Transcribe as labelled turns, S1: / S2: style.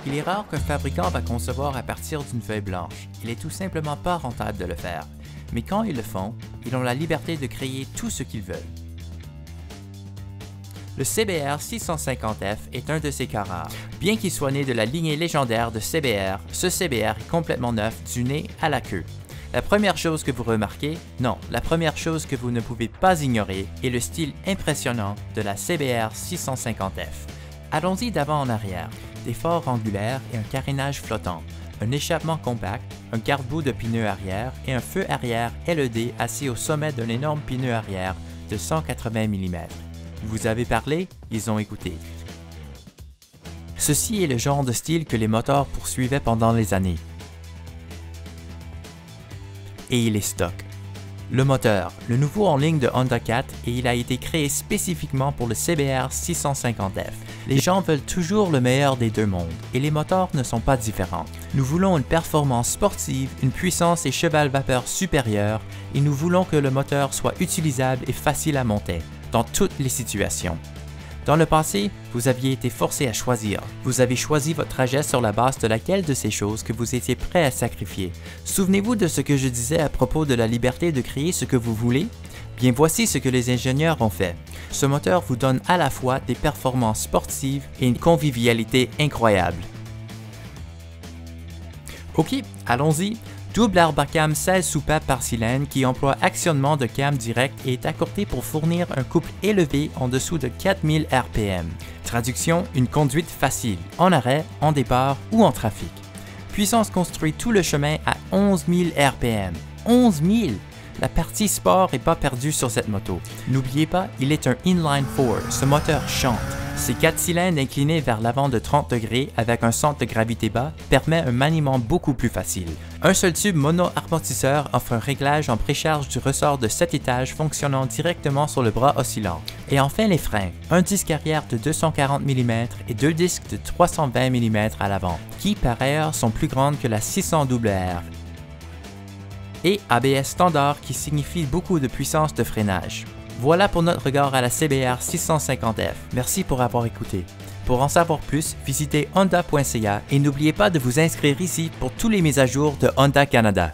S1: Il est rare qu'un fabricant va concevoir à partir d'une feuille blanche. Il est tout simplement pas rentable de le faire. Mais quand ils le font, ils ont la liberté de créer tout ce qu'ils veulent. Le CBR 650F est un de ces cas rares. Bien qu'il soit né de la lignée légendaire de CBR, ce CBR est complètement neuf du nez à la queue. La première chose que vous remarquez, non, la première chose que vous ne pouvez pas ignorer est le style impressionnant de la CBR 650F. Allons-y d'avant en arrière. Des phares angulaires et un carénage flottant, un échappement compact, un garde-boue de pneus arrière et un feu arrière LED assis au sommet d'un énorme pneu arrière de 180 mm. Vous avez parlé, ils ont écouté. Ceci est le genre de style que les moteurs poursuivaient pendant les années. Et il est stock. Le moteur, le nouveau en ligne de Honda 4 et il a été créé spécifiquement pour le CBR 650F. Les gens veulent toujours le meilleur des deux mondes et les moteurs ne sont pas différents. Nous voulons une performance sportive, une puissance et cheval-vapeur supérieure et nous voulons que le moteur soit utilisable et facile à monter dans toutes les situations. Dans le passé, vous aviez été forcé à choisir. Vous avez choisi votre trajet sur la base de laquelle de ces choses que vous étiez prêt à sacrifier. Souvenez-vous de ce que je disais à propos de la liberté de créer ce que vous voulez? Bien voici ce que les ingénieurs ont fait. Ce moteur vous donne à la fois des performances sportives et une convivialité incroyable. Ok, allons-y. Double Arbacam 16 soupapes par cylindre qui emploie actionnement de cam direct et est accordé pour fournir un couple élevé en dessous de 4000 RPM. Traduction, une conduite facile, en arrêt, en départ ou en trafic. Puissance construit tout le chemin à 11 000 RPM. 11 000! La partie sport n'est pas perdue sur cette moto. N'oubliez pas, il est un inline-4, ce moteur chante. Ces 4 cylindres inclinés vers l'avant de 30 degrés avec un centre de gravité bas permet un maniement beaucoup plus facile. Un seul tube mono-amortisseur offre un réglage en précharge du ressort de 7 étages fonctionnant directement sur le bras oscillant. Et enfin les freins, un disque arrière de 240 mm et 2 disques de 320 mm à l'avant, qui par ailleurs sont plus grandes que la 600WR. Et ABS standard qui signifie beaucoup de puissance de freinage. Voilà pour notre regard à la CBR 650F. Merci pour avoir écouté. Pour en savoir plus, visitez honda.ca et n'oubliez pas de vous inscrire ici pour tous les mises à jour de Honda Canada.